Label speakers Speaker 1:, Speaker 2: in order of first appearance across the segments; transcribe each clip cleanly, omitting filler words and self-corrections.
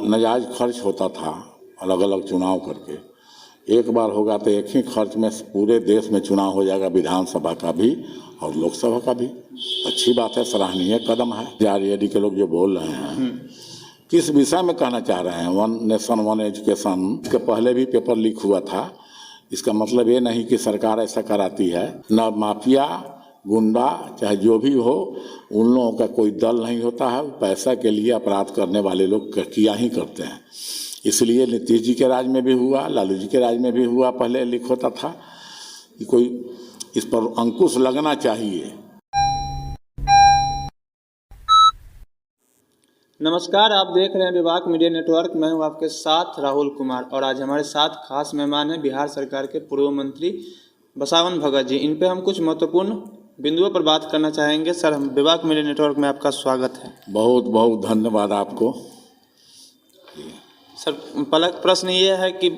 Speaker 1: नजायज खर्च होता था अलग अलग चुनाव करके, एक बार होगा तो एक ही खर्च में पूरे देश में चुनाव हो जाएगा, विधानसभा का भी और लोकसभा का भी। अच्छी बात है, सराहनीय कदम है। आरजेडी के लोग जो बोल रहे हैं किस विषय में कहना चाह रहे हैं? वन नेशन वन एजुकेशन के पहले भी पेपर लीक हुआ था। इसका मतलब ये नहीं कि सरकार ऐसा कराती है। न माफिया गुंडा चाहे जो भी हो, उन लोगों का कोई दल नहीं होता है। पैसा के लिए अपराध करने वाले लोग किया ही करते हैं। इसलिए नीतीश जी के राज में भी हुआ, लालू जी के राज में भी हुआ, पहले लीक होता था। कि कोई इस पर अंकुश लगना चाहिए।
Speaker 2: नमस्कार, आप देख रहे हैं विभाग मीडिया नेटवर्क। मैं हूं आपके साथ राहुल कुमार और आज हमारे साथ खास मेहमान हैं बिहार सरकार के पूर्व मंत्री बसावन भगत जी। इन पे हम कुछ महत्वपूर्ण बिंदुओं पर बात करना चाहेंगे। सर, हम विभाग मीडिया नेटवर्क में आपका स्वागत है।
Speaker 1: बहुत बहुत धन्यवाद आपको।
Speaker 2: सर, पहला प्रश्न ये है कि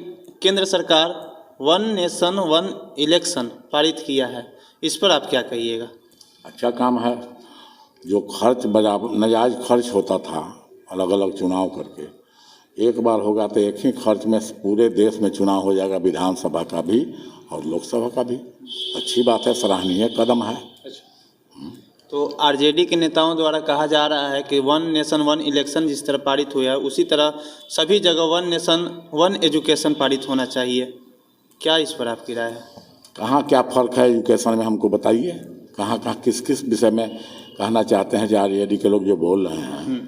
Speaker 2: केंद्र सरकार वन नेशन वन इलेक्शन पारित किया है, इस पर आप क्या कहिएगा?
Speaker 1: अच्छा काम है। जो खर्च नजायज खर्च होता था अलग अलग चुनाव करके, एक बार होगा तो एक ही खर्च में पूरे देश में चुनाव हो जाएगा, विधानसभा का भी और लोकसभा का भी। अच्छी बात है, सराहनीय कदम है।
Speaker 2: तो आरजेडी के नेताओं द्वारा कहा जा रहा है कि वन नेशन वन इलेक्शन जिस तरह पारित हुआ है, उसी तरह सभी जगह वन नेशन वन एजुकेशन पारित होना चाहिए। क्या इस पर आपकी राय है?
Speaker 1: कहाँ क्या फ़र्क है एजुकेशन में, हमको बताइए। कहाँ कहाँ किस किस विषय में कहना चाहते हैं? जो आरजेडी के लोग जो बोल रहे हैं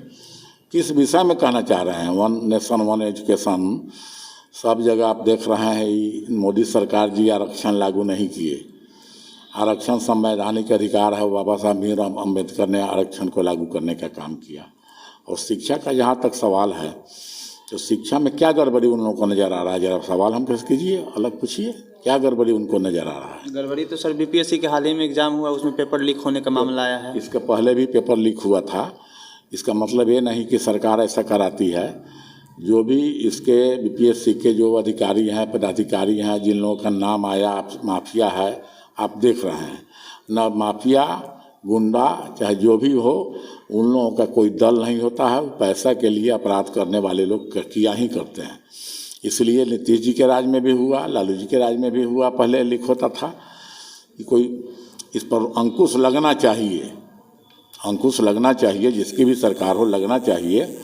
Speaker 1: किस विषय में कहना चाह रहे हैं? वन नेशन वन एजुकेशन सब जगह आप देख रहे हैं। मोदी सरकार जी आरक्षण लागू नहीं किए। आरक्षण संवैधानिक अधिकार है, बाबा साहब भीमराव अम्बेडकर ने आरक्षण को लागू करने का काम किया। और शिक्षा का जहाँ तक सवाल है, तो शिक्षा में क्या गड़बड़ी उन लोगों को नज़र आ रहा है? जरा सवाल हम कैसे कीजिए, अलग पूछिए, क्या गड़बड़ी उनको नज़र आ रहा है?
Speaker 2: गड़बड़ी तो सर बीपीएससी के हाल ही में एग्जाम हुआ, उसमें पेपर लीक होने का मामला आया है।
Speaker 1: इसके पहले भी पेपर लीक हुआ था। इसका मतलब ये नहीं कि सरकार ऐसा कराती है। जो भी इसके बीपीएससी के जो अधिकारी हैं, पदाधिकारी हैं, जिन लोगों का नाम आया माफिया है, आप देख रहे हैं। न माफिया गुंडा चाहे जो भी हो, उन लोगों का कोई दल नहीं होता है। पैसा के लिए अपराध करने वाले लोग किया ही करते हैं। इसलिए नीतीश जी के राज में भी हुआ, लालू जी के राज में भी हुआ, पहले लीक होता था। कि कोई इस पर अंकुश लगना चाहिए। अंकुश लगना चाहिए, जिसकी भी सरकार हो लगना चाहिए।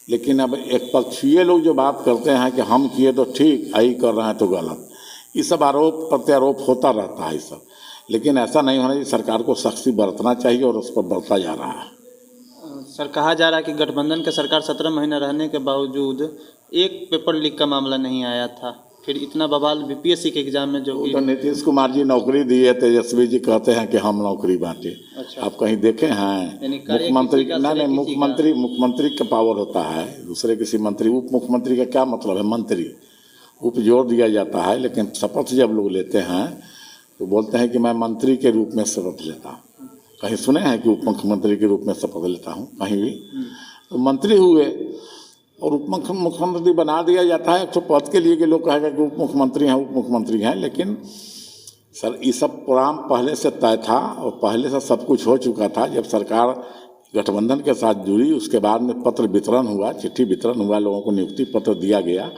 Speaker 1: लेकिन अब एक पक्षीय लोग जो बात करते हैं कि हम किए तो ठीक, आई कर रहे हैं तो गलत, ये सब आरोप प्रत्यारोप होता रहता है। ये सब, लेकिन ऐसा नहीं होना चाहिए। सरकार को सख्ती बरतना चाहिए और उस पर बरता जा रहा है।
Speaker 2: सर, कहा जा रहा है कि गठबंधन के सरकार 17 महीना रहने के बावजूद एक पेपर लीक का मामला नहीं आया था, फिर इतना बवाल बीपीएससी के एग्जाम में जो
Speaker 1: तो नीतीश कुमार जी नौकरी दिए, तेजस्वी जी कहते हैं कि हम नौकरी बांटे।
Speaker 2: अच्छा।
Speaker 1: आप कहीं देखे हैं? मुख्यमंत्री नहीं, मुख्यमंत्री का पावर होता है, दूसरे किसी मंत्री। उप मुख्यमंत्री का क्या मतलब है? मंत्री उप जोड़ दिया जाता है। लेकिन शपथ जब लोग लेते हैं तो बोलते हैं कि मैं मंत्री के रूप में शपथ लेता हूँ। कहीं सुने हैं कि उप मुख्यमंत्री के रूप में शपथ लेता हूँ? कहीं भी। तो मंत्री हुए और उप मुख्यमंत्री बना दिया जाता है। तो पद के लिए कि लोग कहेगा कि उप मुख्यमंत्री हैं, उप मुख्यमंत्री हैं। लेकिन सर, ये सब प्रोग्राम पहले से तय था और पहले से सब कुछ हो चुका था। जब सरकार गठबंधन के साथ जुड़ी, उसके बाद में पत्र वितरण हुआ, चिट्ठी वितरण हुआ, लोगों को नियुक्ति पत्र दिया गया।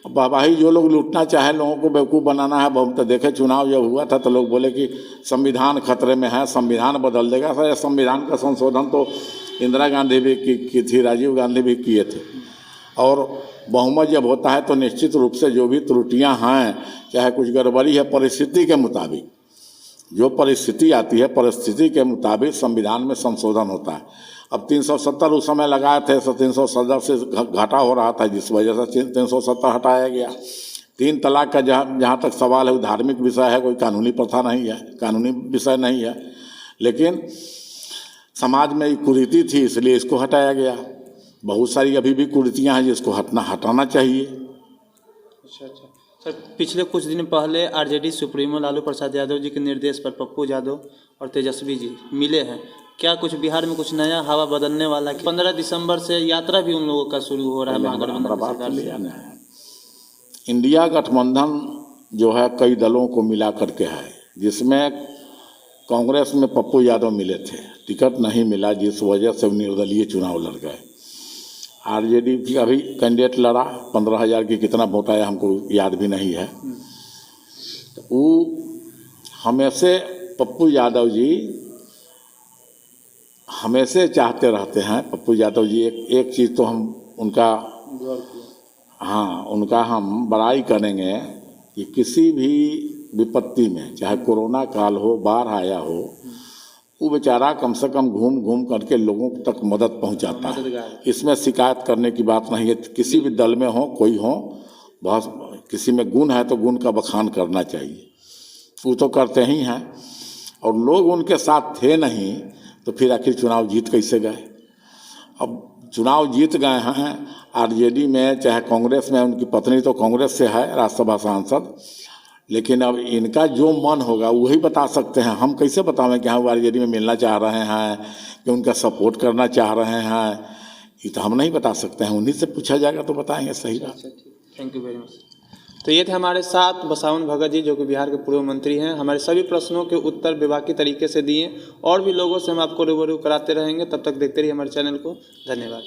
Speaker 1: वाहवाही जो लोग लूटना चाहे, लोगों को बेवकूफ़ बनाना है। बहुत तो देखे, चुनाव जब हुआ था तो लोग बोले कि संविधान खतरे में है, संविधान बदल देगा। सर, संविधान का संशोधन तो इंदिरा गांधी भी की थी, राजीव गांधी भी किए थे। और बहुमत जब होता है तो निश्चित रूप से जो भी त्रुटियां हैं, चाहे कुछ गड़बड़ी है, परिस्थिति के मुताबिक जो परिस्थिति आती है, परिस्थिति के मुताबिक संविधान में संशोधन होता है। अब 370 उस समय लगाए थे, तो 370 से घाटा हो रहा था, जिस वजह से 370 हटाया गया। 3 तलाक का जहाँ तक सवाल है, वो धार्मिक विषय है, कोई कानूनी प्रथा नहीं है, कानूनी विषय नहीं है। लेकिन समाज में एक कुरीति थी, इसलिए इसको हटाया गया। बहुत सारी अभी भी कुरीतियाँ हैं जिसको हटाना चाहिए।
Speaker 2: अच्छा। सर, पिछले कुछ दिन पहले आरजेडी सुप्रीमो लालू प्रसाद यादव जी के निर्देश पर पप्पू यादव और तेजस्वी जी मिले हैं। क्या कुछ बिहार में कुछ नया हवा बदलने वाला है? 15 दिसंबर से यात्रा भी उन लोगों का शुरू हो रहा है महागठबंधन।
Speaker 1: इंडिया गठबंधन जो है कई दलों को मिला करके है, जिसमें कांग्रेस में पप्पू यादव मिले थे, टिकट नहीं मिला, जिस वजह से निर्दलीय चुनाव लड़ गए। आरजेडी की अभी कैंडिडेट लड़ा, 15,000 की कितना वोट आया हमको याद भी नहीं है। तो वो हमेशा पप्पू यादव जी हमेशा चाहते रहते हैं। पप्पू यादव जी एक चीज़ तो हम उनका उनका हम बड़ाई करेंगे कि किसी भी विपत्ति में, चाहे कोरोना काल हो, बाढ़ आया हो, वो बेचारा कम से कम घूम घूम करके लोगों तक मदद पहुंचाता है। इसमें शिकायत करने की बात नहीं है। किसी भी दल में हो, कोई हो, बहुत किसी में गुण है तो गुण का बखान करना चाहिए, वो तो करते ही हैं। और लोग उनके साथ थे नहीं तो फिर आखिर चुनाव जीत कैसे गए? अब चुनाव जीत गए हैं आरजेडी में, चाहे कांग्रेस में, उनकी पत्नी तो कांग्रेस से है राज्यसभा सांसद, लेकिन अब इनका जो मन होगा वही बता सकते हैं। हम कैसे बतावें कि हाँ वो आरजेडी में मिलना चाह रहे हैं, कि उनका सपोर्ट करना चाह रहे हैं? ये तो हम नहीं बता सकते हैं, उन्हीं से पूछा जाएगा तो बताएंगे। सही बात।
Speaker 2: Thank you very much. तो ये थे हमारे साथ बसावन भगत जी, जो कि बिहार के पूर्व मंत्री हैं। हमारे सभी प्रश्नों के उत्तर विभागीय तरीके से दिए, और भी लोगों से हम आपको रूबरू कराते रहेंगे। तब तक देखते रहिए हमारे चैनल को। धन्यवाद।